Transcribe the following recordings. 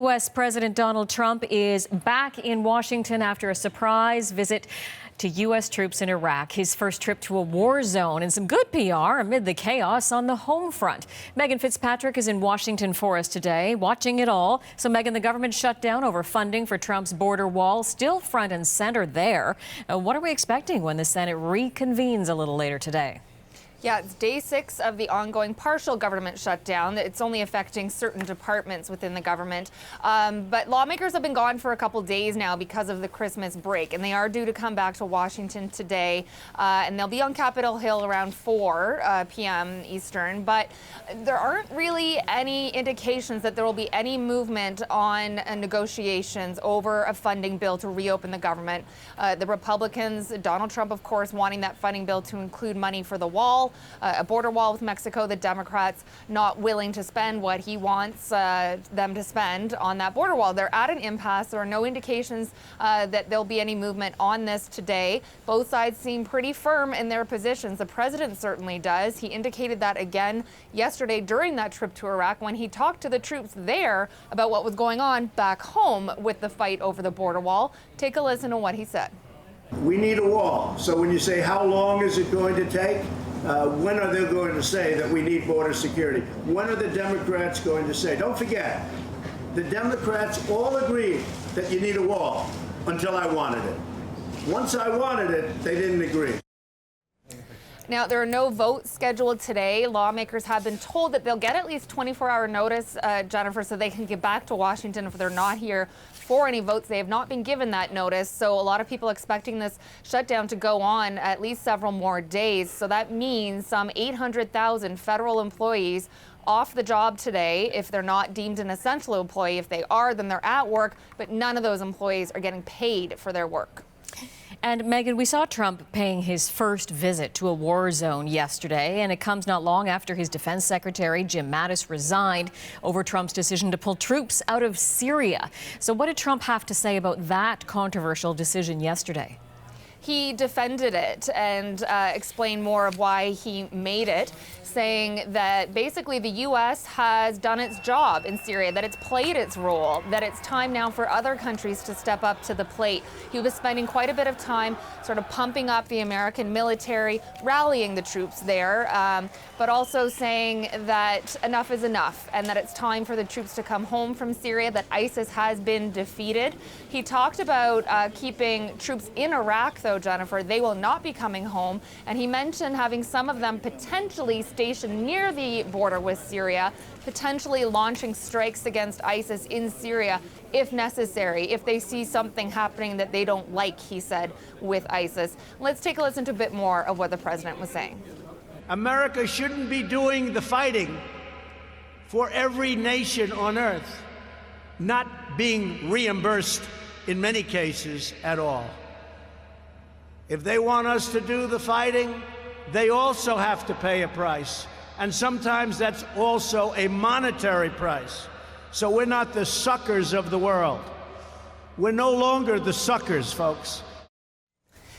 U.S. President Donald Trump is back in Washington after a surprise visit to U.S. troops in Iraq. His first trip to a war zone and some good PR amid the chaos on the home front. Megan Fitzpatrick is in Washington for us today, watching it all. So, Megan, the government shutdown over funding for Trump's border wall still front and center there. What are we expecting when the Senate reconvenes a little later today? Yeah, it's day 6 of the ongoing partial government shutdown. It's only affecting certain departments within the government. But lawmakers have been gone for a couple days now because of the Christmas break, and they are due to come back to Washington today. And they'll be on Capitol Hill around 4 p.m. Eastern. But there aren't really any indications that there will be any movement on negotiations over a funding bill to reopen the government. The Republicans, Donald Trump, of course, wanting that funding bill to include money for the wall. A border wall with Mexico. The Democrats not willing to spend what he wants them to spend on that border wall. They're at an impasse. There are no indications that there'll be any movement on this today. Both sides seem pretty firm in their positions. The president certainly does. He indicated that again yesterday during that trip to Iraq when he talked to the troops there about what was going on back home with the fight over the border wall. Take a listen to what he said. We need a wall. So when you say how long is it going to take? When are they going to say that we need border security? When are the Democrats going to say? Don't forget, the Democrats all agreed that you need a wall until I wanted it. Once I wanted it, they didn't agree. Now, there are no votes scheduled today. Lawmakers have been told that they'll get at least 24-hour notice, Jennifer, so they can get back to Washington if they're not here for any votes. They have not been given that notice, so a lot of people expecting this shutdown to go on at least several more days. So that means some 800,000 federal employees off the job today if they're not deemed an essential employee. If they are, then they're at work, but none of those employees are getting paid for their work. And Megan, we saw Trump paying his first visit to a war zone yesterday, and it comes not long after his defense secretary, Jim Mattis, resigned over Trump's decision to pull troops out of Syria. So what did Trump have to say about that controversial decision yesterday? He defended it and explained more of why he made it, saying that basically the U.S. has done its job in Syria, that it's played its role, that it's time now for other countries to step up to the plate. He was spending quite a bit of time sort of pumping up the American military, rallying the troops there, but also saying that enough is enough and that it's time for the troops to come home from Syria, that ISIS has been defeated. He talked about keeping troops in Iraq, though, Jennifer. They will not be coming home. And he mentioned having some of them potentially stationed near the border with Syria, potentially launching strikes against ISIS in Syria if necessary, if they see something happening that they don't like, he said, with ISIS. Let's take a listen to a bit more of what the president was saying. America shouldn't be doing the fighting for every nation on earth, not being reimbursed in many cases at all. If they want us to do the fighting, they also have to pay a price. And sometimes that's also a monetary price. So we're not the suckers of the world. We're no longer the suckers, folks.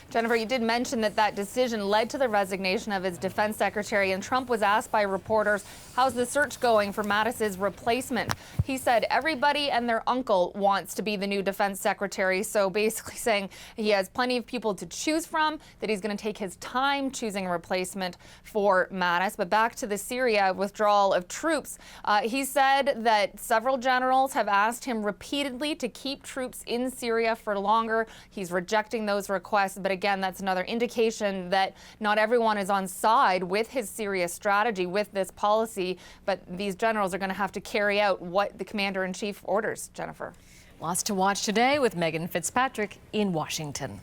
Jennifer, you did mention that that decision led to the resignation of his defense secretary, and Trump was asked by reporters, how's the search going for Mattis's replacement? He said everybody and their uncle wants to be the new defense secretary, so basically saying he has plenty of people to choose from, that he's going to take his time choosing a replacement for Mattis. But back to the Syria withdrawal of troops, he said that several generals have asked him repeatedly to keep troops in Syria for longer. He's rejecting those requests, but again, that's another indication that not everyone is on side with his Syria strategy, with this policy, but these generals are going to have to carry out what the commander-in-chief orders, Jennifer. Lots to watch today with Megan Fitzpatrick in Washington.